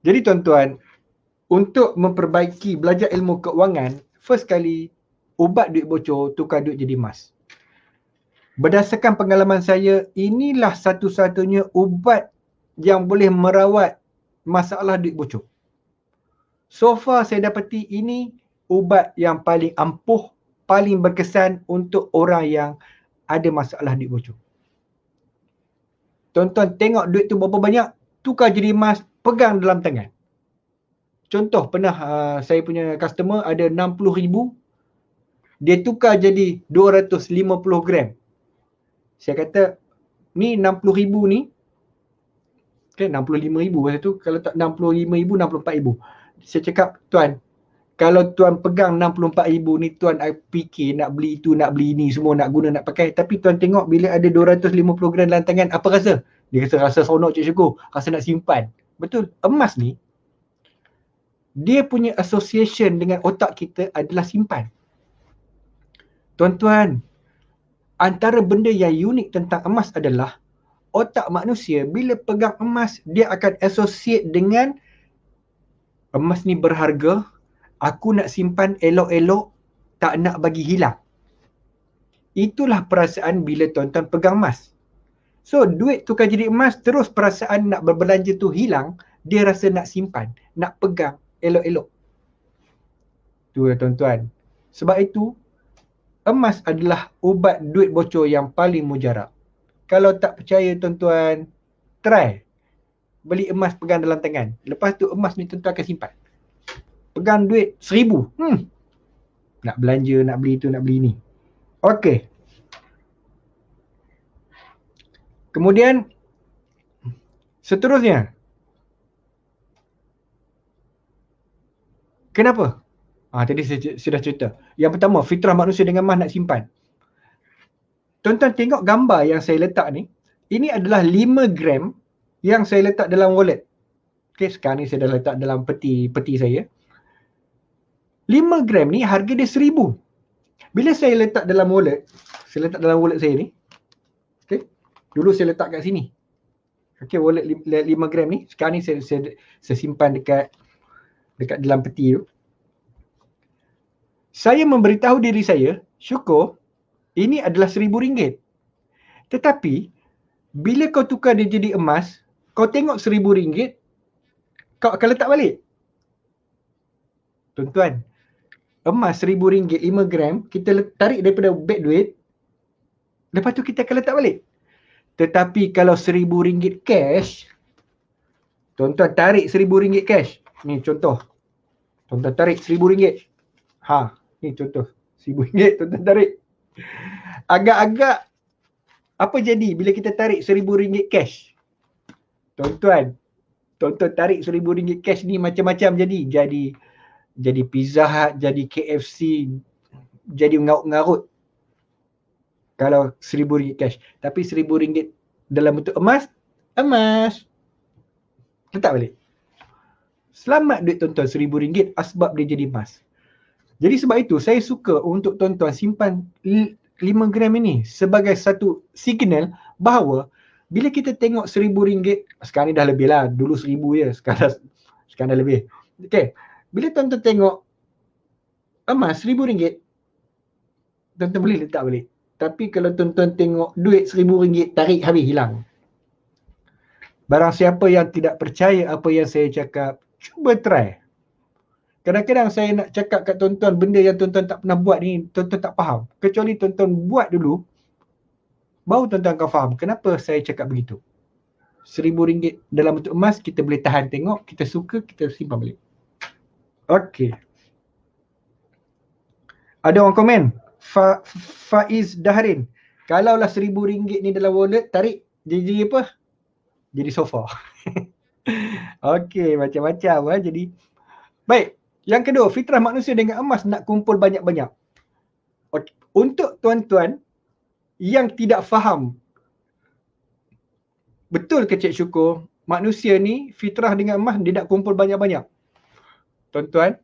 Jadi tuan-tuan, untuk memperbaiki belajar ilmu keuangan, first kali ubat duit bocor, tukar duit jadi emas. Berdasarkan pengalaman saya, inilah satu-satunya ubat yang boleh merawat masalah duit bocor. So far saya dapati ini ubat yang paling ampuh, paling berkesan untuk orang yang ada masalah duit bocor. Tuan-tuan tengok duit tu berapa banyak, tukar jadi emas, pegang dalam tangan. Contoh pernah saya punya customer ada 60,000, dia tukar jadi 250 gram. Saya kata, ni 60,000 ni, okay, 65,000 masa tu, kalau tak 65,000, 64,000. Saya cakap, tuan, kalau tuan pegang 64,000 ni, tuan fikir nak beli tu, nak beli ni, semua nak guna, nak pakai. Tapi tuan tengok bila ada 250 gram dalam tangan, apa rasa? Dia rasa seronok, Cik Syukur. Rasa nak simpan. Betul, emas ni, dia punya association dengan otak kita adalah simpan. Tuan-tuan, antara benda yang unik tentang emas adalah otak manusia bila pegang emas, dia akan associate dengan emas ni berharga, aku nak simpan elok-elok, tak nak bagi hilang. Itulah perasaan bila tuan-tuan pegang emas. So, duit tukar jadi emas, terus perasaan nak berbelanja tu hilang, dia rasa nak simpan, nak pegang elok-elok. Tu ya tuan-tuan. Sebab itu, emas adalah ubat duit bocor yang paling mujarab. Kalau tak percaya tuan-tuan, try beli emas pegang dalam tangan. Lepas tu emas ni tuan-tuan akan simpan. Pegang duit 1,000. Nak belanja, nak beli tu, nak beli ni. Okey. Kemudian, seterusnya. Kenapa? Tadi saya sudah cerita. Yang pertama, fitrah manusia dengan emas nak simpan. Tuan-tuan tengok gambar yang saya letak ni. Ini adalah 5 gram yang saya letak dalam wallet. Okay, sekarang ni saya dah letak dalam peti saya. 5 gram ni harga dia 1,000. Bila saya letak dalam wallet, saya ni. Okay, dulu saya letak kat sini. Okay, wallet 5 gram ni. Sekarang ni saya simpan dekat dalam peti tu. Saya memberitahu diri saya, Syukur, ini adalah RM1,000. Tetapi, bila kau tukar dia jadi emas, kau tengok RM1,000, kau akan letak balik. Tuan-tuan, emas RM1,000, 5 gram, kita tarik daripada beg duit, lepas tu kita akan letak balik. Tetapi kalau RM1,000 cash, tuan-tuan tarik RM1,000 cash. Ni contoh. Tuan-tuan tarik RM1,000. Ni contoh. RM1,000 tuan-tuan tarik. Agak-agak apa jadi bila kita tarik RM1,000 cash? Tuan-tuan tarik RM1,000 cash ni macam-macam jadi. Jadi Pizza Hut, jadi KFC, jadi ngarut-ngarut. Kalau RM1,000 cash. Tapi RM1,000 dalam bentuk emas, letak balik. Selamat duit tuan-tuan RM1,000 sebab dia jadi emas. Jadi sebab itu saya suka untuk tuan-tuan simpan 5 gram ini sebagai satu signal bahawa bila kita tengok RM1,000, sekarang ni dah lebih lah, dulu RM1,000 je, sekarang dah lebih. Okay, bila tuan-tuan tengok emas RM1,000, tuan-tuan boleh letak balik. Tapi kalau tuan-tuan tengok duit RM1,000, tarik habis, hilang. Barang siapa yang tidak percaya apa yang saya cakap, cuba try. Kadang-kadang saya nak cakap kat tuan-tuan benda yang tuan-tuan tak pernah buat ni, tuan-tuan tak faham. Kecuali tuan-tuan buat dulu, baru tuan-tuan akan faham kenapa saya cakap begitu. RM1,000 dalam bentuk emas, kita boleh tahan tengok, kita suka, kita simpan balik. Okey. Ada orang komen, Faiz Dahrin, kalaulah RM1,000 ni dalam wallet, tarik, jadi apa? Jadi sofa. Okey, macam-macam jadi. Baik. Yang kedua, fitrah manusia dengan emas nak kumpul banyak-banyak. Okay. Untuk tuan-tuan yang tidak faham, betul ke Cik Syukur, manusia ni fitrah dengan emas dia nak kumpul banyak-banyak? Tuan-tuan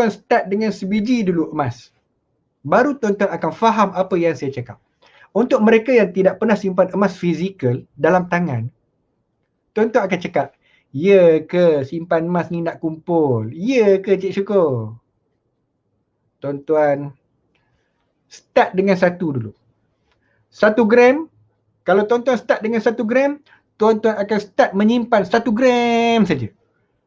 start dengan sebiji dulu emas. Baru tuan-tuan akan faham apa yang saya cakap. Untuk mereka yang tidak pernah simpan emas fizikal dalam tangan, tuan-tuan akan cakap, Ya ke simpan emas ni nak kumpul? Ya ke Cik Syukur? Tuan-tuan, start dengan 1 dulu. 1 gram, kalau tuan-tuan start dengan 1 gram, tuan-tuan akan start menyimpan 1 gram saja.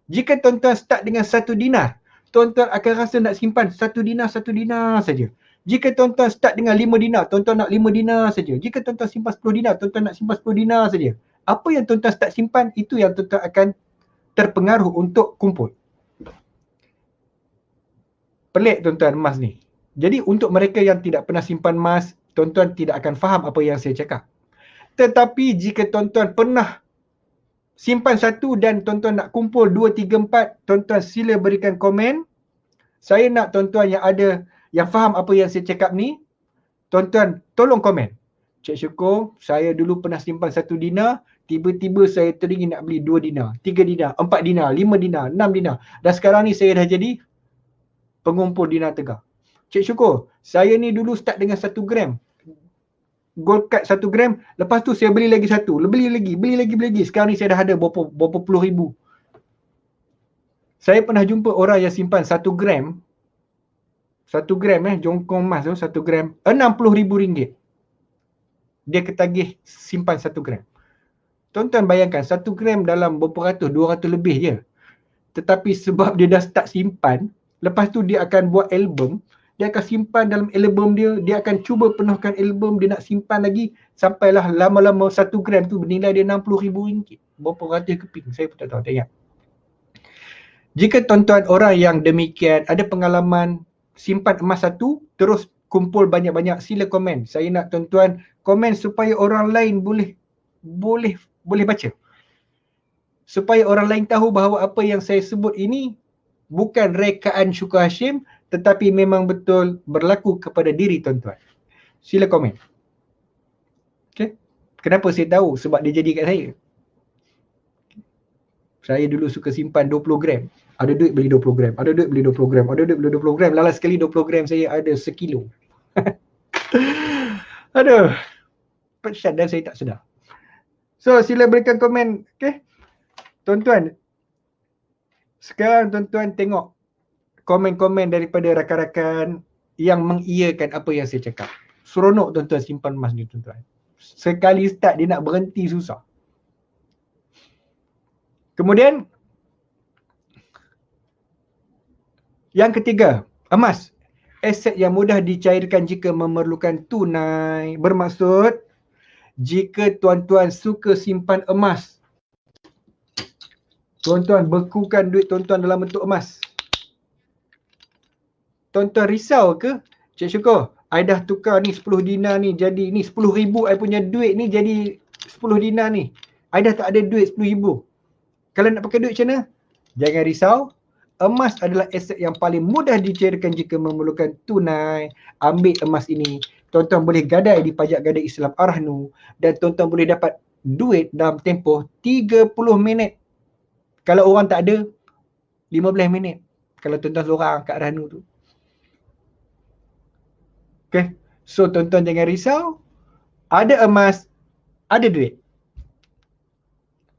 Jika tuan-tuan start dengan 1 dinar, tuan-tuan akan rasa nak simpan 1 dinar saja. Jika tuan-tuan start dengan 5 dinar, tuan-tuan nak 5 dinar saja. Jika tuan-tuan simpan 10 dinar, tuan-tuan nak simpan 10 dinar saja. Apa yang tuan-tuan start simpan, itu yang tuan-tuan akan terpengaruh untuk kumpul. Pelik tuan-tuan emas ni. Jadi untuk mereka yang tidak pernah simpan emas, tuan-tuan tidak akan faham apa yang saya cakap. Tetapi jika tuan-tuan pernah simpan 1 dan tuan-tuan nak kumpul 2, 3, 4, tuan-tuan sila berikan komen. Saya nak tuan-tuan yang faham apa yang saya cakap ni, tuan-tuan tolong komen. Cik Syukur, saya dulu pernah simpan 1 dinar, tiba-tiba saya teringin nak beli 2 dinar, 3 dinar, 4 dinar, 5 dinar, 6 dinar. Dan sekarang ni saya dah jadi pengumpul dinar tegar. Cik Syukur, saya ni dulu start dengan 1 gram. Gold card 1 gram, lepas tu saya beli lagi 1, beli lagi. Sekarang ni saya dah ada berapa puluh ribu. Saya pernah jumpa orang yang simpan 1 gram, 1 gram jongkong emas tu 1 gram, RM60,000. Dia ketagih simpan 1 gram. Tuan-tuan bayangkan 1 gram dalam berapa ratus, 200 lebih je. Tetapi sebab dia dah start simpan, lepas tu dia akan buat album, dia akan simpan dalam album dia akan cuba penuhkan album, dia nak simpan lagi, sampailah lama-lama 1 gram tu bernilai dia RM60,000. Berapa ratus keping, saya pun tak tahu, tak ingat. Jika tuan-tuan orang yang demikian ada pengalaman simpan emas 1, terus kumpul banyak-banyak, sila komen. Saya nak tuan-tuan komen supaya orang lain boleh baca. Supaya orang lain tahu bahawa apa yang saya sebut ini bukan rekaan Syukur Hashim, tetapi memang betul berlaku kepada diri tuan-tuan. Sila komen. Okay? Kenapa saya tahu? Sebab dia jadi kat saya. Saya dulu suka simpan 20 gram. Ada duit beli 20 gram. Ada duit beli 20 gram. Ada duit beli 20 gram. Lala sekali 20 gram saya ada sekilo. Aduh. Pecat dan saya tak sedar. So sila berikan komen. Okay. Tuan-tuan. Sekarang tuan-tuan tengok komen-komen daripada rakan-rakan yang mengiyakan apa yang saya cakap. Seronok tuan-tuan simpan emas ni tuan-tuan. Sekali start dia nak berhenti susah. Kemudian yang ketiga, emas. Aset yang mudah dicairkan jika memerlukan tunai. Bermaksud jika tuan-tuan suka simpan emas, tuan-tuan bekukan duit tuan-tuan dalam bentuk emas. Tuan-tuan risau ke? Cik Syukur, I dah tukar ni 10 dinar ni jadi ni 10,000 I punya duit ni jadi 10 dinar ni. I dah tak ada duit 10,000. Kalau nak pakai duit macam mana? Jangan risau. Emas adalah aset yang paling mudah dicairkan jika memerlukan tunai. Ambil emas ini. Tuan-tuan boleh gadai di Pajak Gadai Islam Arhanu dan tuan-tuan boleh dapat duit dalam tempoh 30 minit. Kalau orang tak ada, 15 minit. Kalau tuan-tuan seorang kat Arhanu tu. Okay. So tuan-tuan jangan risau. Ada emas, ada duit.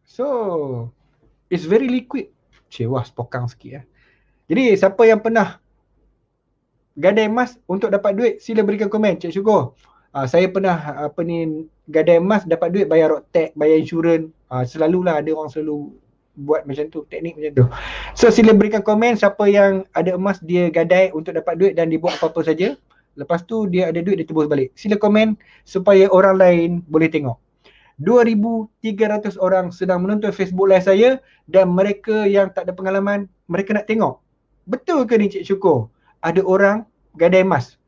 So, it's very liquid. Cik, wah sepokang sikit . Jadi siapa yang pernah gadai emas untuk dapat duit, sila berikan komen. Cik Syukur, saya pernah gadai emas, dapat duit, bayar road-tax, bayar insurans. Selalulah ada orang selalu buat macam tu, teknik macam tu. So sila berikan komen siapa yang ada emas dia gadai untuk dapat duit dan dia buat apa-apa saja. Lepas tu dia ada duit, dia tebus balik. Sila komen supaya orang lain boleh tengok. 2,300 orang sedang menonton Facebook live saya dan mereka yang tak ada pengalaman, mereka nak tengok. Betul ke ni Cik Syukur? Ada orang gadai emas,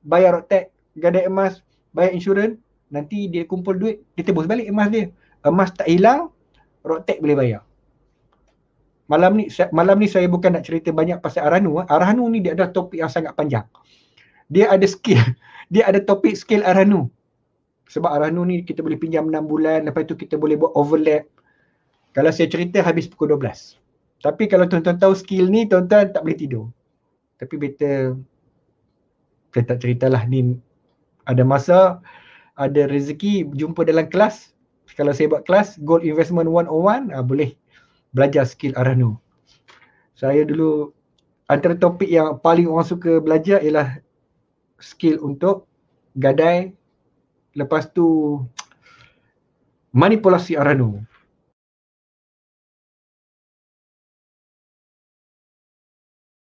bayar road-tax, gadai emas, bayar insurans, nanti dia kumpul duit, dia tebus balik emas dia. Emas tak hilang, road-tax boleh bayar. Malam ni saya bukan nak cerita banyak pasal Arhanu. Arhanu ni dia ada topik yang sangat panjang. Dia ada skill, dia ada topik skill Arhanu. Sebab Arhanu ni kita boleh pinjam 6 bulan, lepas tu kita boleh buat overlap. Kalau saya cerita habis pukul 12. Tapi kalau tuan-tuan tahu skill ni, tuan-tuan tak boleh tidur. Tapi better saya tak ceritalah ni. Ada masa, ada rezeki jumpa dalam kelas. Kalau saya buat kelas Gold Investment 101, boleh. belajar skill Arano. Saya dulu antara topik yang paling orang suka belajar ialah skill untuk gadai, lepas tu manipulasi Arano.